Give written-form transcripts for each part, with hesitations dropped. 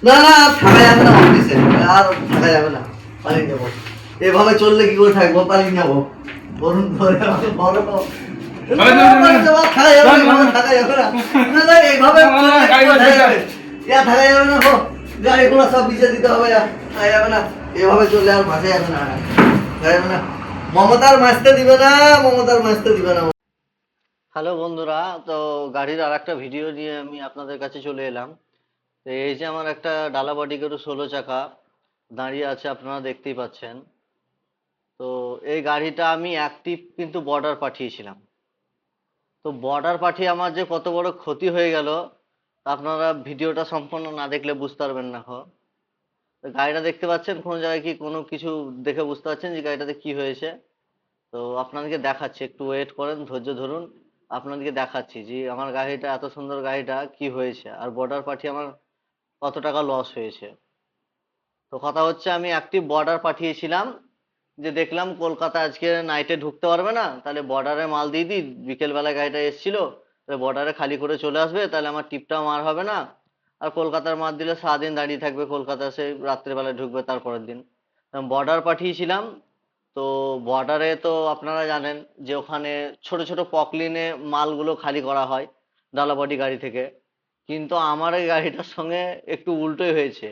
না না আর থাকা যাবে না অফিসে, আর থাকা যাবে না, পালিয়ে যাবো। এভাবে চললে কি করে থাকবো, পালিয়ে যাবো। বলুন ধরে আমাকে বলো তো। থাকা যাবে না, থাকা যাবে না। না না এইভাবে চললে কি করে থাকা যাবে? থাকা যাবে না গো, গাড়ি ঘোড়া সব বিছে দিতে হবে, থাকা যাবে না। এভাবে চললে আর ভাসা যাবে না, থাকা যাবে না। মমতার মাসতে দিবে না, মমতার মাসতে দিবে না। হ্যালো বন্ধুরা, তো গাড়ির আর একটা ভিডিও নিয়ে আমি আপনাদের কাছে চলে এলাম। তো এই যে আমার একটা ডালা বডি গরু 16 চাকা দাঁড়িয়ে আছে, আপনারা দেখতেই পাচ্ছেন। তো এই গাড়িটা আমি অ্যাক্টিভ কিন্তু বর্ডার পাঠিয়েছিলাম। তো বর্ডার পাঠিয়ে আমার যে কত বড় ক্ষতি হয়ে গেল, তা আপনারা ভিডিওটা সম্পূর্ণ না দেখলে বুঝতে পারবেন না। তো গাড়িটা দেখতে পাচ্ছেন, কোনো জায়গায় কি কোনো কিছু দেখে বুঝতে পারছেন যে গাড়িটাতে কি হয়েছে? তো আপনাদেরকে দেখাচ্ছি, একটু ওয়েট করেন, ধৈর্য ধরুন। আপনাদেরকে দেখাচ্ছি যে আমার গাড়িটা, এত সুন্দর গাড়িটা কি হয়েছে, আর বর্ডার পাঠিয়ে আমার কত টাকা লস হয়েছে। তো কথা হচ্ছে, আমি অ্যাক্টিভ বর্ডার পাঠিয়েছিলাম, যে দেখলাম কলকাতা আজকে নাইটে ঢুকতে পারবে না, তাহলে বর্ডারে মাল দিয়ে দিই। বিকেলবেলা গাড়িটা এসেছিল, বর্ডারে খালি করে চলে আসবে, তাহলে আমার টিপটাও মার হবে না। আর কলকাতার মাল দিলে সারাদিন দাঁড়িয়ে থাকবে, কলকাতা সে রাত্রেবেলায় ঢুকবে তারপরের দিন। বর্ডার পাঠিয়েছিলাম। তো বর্ডারে তো আপনারা জানেন যে ওখানে ছোট ছোট পকলিনে মালগুলো খালি করা হয় ডালাবডি গাড়ি থেকে। কিন্তু আমার এই গাড়িটার সঙ্গে একটু উল্টোই হয়েছে।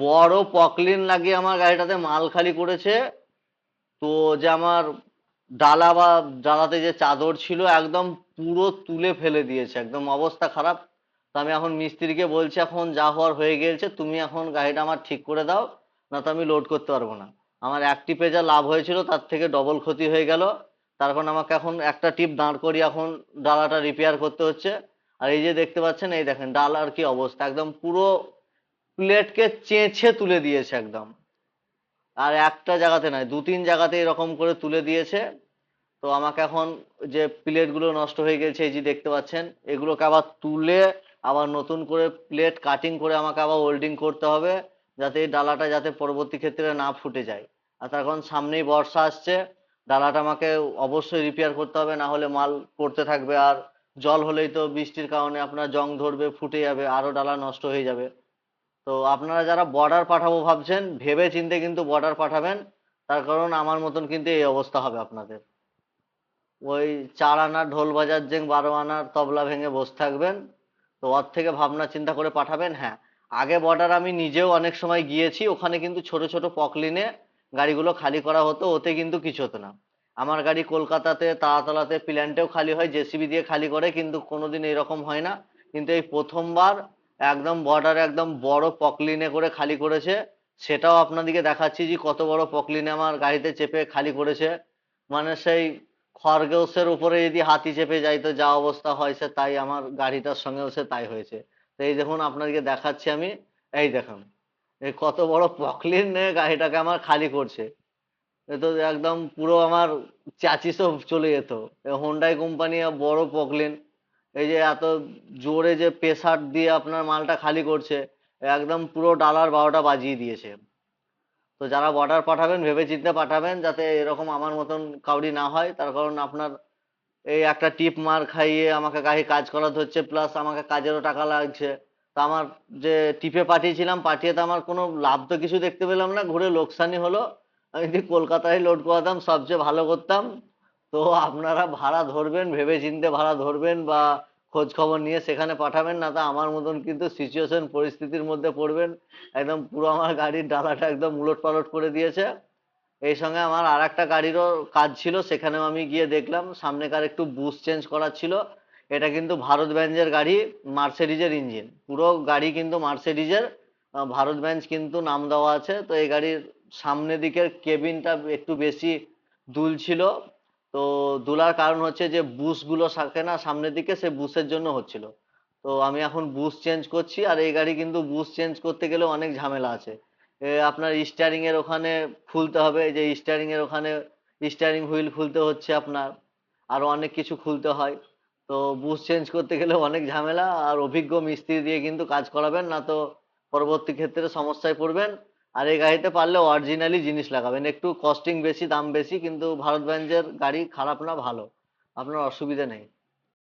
বড় পকলিন লাগিয়ে আমার গাড়িটাতে মাল খালি করেছে। তো যে আমার ডালা বা ডালাতে যে চাদর ছিল একদম পুরো তুলে ফেলে দিয়েছে, একদম অবস্থা খারাপ। তো আমি এখন মিস্ত্রিকে বলছি, এখন যা হওয়ার হয়ে গেছে, তুমি এখন গাড়িটা আমার ঠিক করে দাও, না তো আমি লোড করতে পারবো না। আমার এক টিপে যা লাভ হয়েছিল তার থেকে ডবল ক্ষতি হয়ে গেল। তার কারণ আমাকে এখন একটা টিপ দাঁড় করিয়ে এখন ডালাটা রিপেয়ার করতে হচ্ছে। আর এই যে দেখতে পাচ্ছেন, এই দেখেন ডালার কি অবস্থা, একদম পুরো প্লেটকে চেঁচে তুলে দিয়েছে একদম। আর একটা জায়গাতে নয়, 2-3 জায়গাতে এরকম করে তুলে দিয়েছে। তো আমাকে এখন যে প্লেট গুলো নষ্ট হয়ে গেছে, এই যে দেখতে পাচ্ছেন, এগুলোকে আবার তুলে আবার নতুন করে প্লেট কাটিং করে আমাকে আবার ওয়েল্ডিং করতে হবে, যাতে এই ডালাটা যাতে পরবর্তী ক্ষেত্রে না ফুটে যায়। আর তার কারণ সামনেই বর্ষা আসছে, ডালাটা আমাকে অবশ্যই রিপেয়ার করতে হবে, না হলে মাল পড়তে থাকবে। আর জল হলেই তো বৃষ্টির কারণে আপনার জং ধরবে, ফুটে যাবে, আরো ডালা নষ্ট হয়ে যাবে। তো আপনারা যারা বর্ডার পাঠাবো ভাবছেন, ভেবে চিন্তে কিন্তু বর্ডার পাঠাবেন। তার কারণ আমার মতন কিন্তু এই অবস্থা হবে আপনাদের। ওই 4 আনার ঢোল বাজার যে 12 আনার তবলা ভেঙে বসে থাকবেন। তো ওর থেকে ভাবনা চিন্তা করে পাঠাবেন। হ্যাঁ, আগে বর্ডার আমি নিজেও অনেক সময় গিয়েছি, ওখানে কিন্তু ছোট ছোট পকলিনে গাড়িগুলো খালি করা হতো, ওতে কিন্তু কিছু হতো না। আমার গাড়ি কলকাতাতে তারাতলাতে প্ল্যান্টেও খালি হয়, জেসিবি দিয়ে খালি করে, কিন্তু কোনোদিন এরকম হয় না। কিন্তু এই প্রথমবার একদম বর্ডারে একদম বড় পকলিনে করে খালি করেছে। সেটাও আপনাদেরকে দেখাচ্ছি যে কত বড় পকলিনে আমার গাড়িতে চেপে খালি করেছে। মানে সেই খরগোশের উপরে যদি হাতি চেপে যায় তো যা অবস্থা হয়েছে, তাই আমার গাড়িটার সঙ্গেও সে তাই হয়েছে। তো এই দেখুন, আপনাদেরকে দেখাচ্ছি আমি, এই দেখুন, এই কত বড় পকলিন গাড়িটাকে আমার খালি করছে। এ তো একদম পুরো আমার চাচিসও চলে যেত। হোন্ডাই কোম্পানি বড় পকলিন, এই যে এত জোরে যে প্রেসার দিয়ে আপনার মালটা খালি করছে, একদম পুরো ডালার 12টা বাজিয়ে দিয়েছে। তো যারা বর্ডার পাঠাবেন ভেবে চিন্তে পাঠাবেন, যাতে এরকম আমার মতন কাউরি না হয়। তার কারণ আপনার এই একটা টিপ মার খাইয়ে আমাকে গাড়ি কাজ করাতে হচ্ছে, প্লাস আমাকে কাজেরও টাকা লাগছে। তো আমার যে টিপে পাঠিয়েছিলাম, পাঠিয়ে তো আমার কোনো লাভ তো কিছু দেখতে পেলাম না, ঘুরে লোকসানই হলো। আমি যদি কলকাতায় লোড করাতাম সবচেয়ে ভালো করতাম। তো আপনারা ভাড়া ধরবেন, ভেবে চিন্তে ভাড়া ধরবেন, বা খোঁজ খবর নিয়ে সেখানে পাঠাবেন, না তো আমার মতন কিন্তু সিচুয়েশন পরিস্থিতির মধ্যে পড়বেন। একদম পুরো আমার গাড়ির ডালাটা একদম উলট পালট করে দিয়েছে। এই সঙ্গে আমার আর একটা গাড়িরও কাজ ছিল, সেখানেও আমি গিয়ে দেখলাম সামনেকার একটু বুশ চেঞ্জ করার ছিল। এটা কিন্তু ভারত বেঞ্জের গাড়ি, মার্সিডিজের ইঞ্জিন, পুরো গাড়ি কিন্তু মার্সিডিজের, ভারত বেঞ্জ কিন্তু নাম দেওয়া আছে। তো এই গাড়ির সামনের দিকের কেবিনটা একটু বেশি দুল ছিল। তো দুলার কারণ হচ্ছে যে বুশ গুলো থাকে না সামনের দিকে, সে বুশের জন্য হচ্ছিল। তো আমি এখন বুশ চেঞ্জ করছি। আর এই গাড়ি কিন্তু বুশ চেঞ্জ করতে গেলে অনেক ঝামেলা আছে। আপনার স্টিয়ারিং এর ওখানে খুলতে হবে, এই যে স্টিয়ারিং এর ওখানে স্টিয়ারিং হুইল খুলতে হচ্ছে আপনার, আরো অনেক কিছু খুলতে হয়। তো বুশ চেঞ্জ করতে গেলে অনেক ঝামেলা, আর অভিজ্ঞ মিস্ত্রি দিয়ে কিন্তু কাজ করাবেন, না তো পরবর্তী ক্ষেত্রে সমস্যায় পড়বেন। আর এই গাড়িতে পারলে অরিজিনালি জিনিস লাগাবেন, একটু কস্টিং বেশি, দাম বেশি, কিন্তু ভারত বেঞ্জের গাড়ি খারাপ না, ভালো, আপনার অসুবিধা নেই।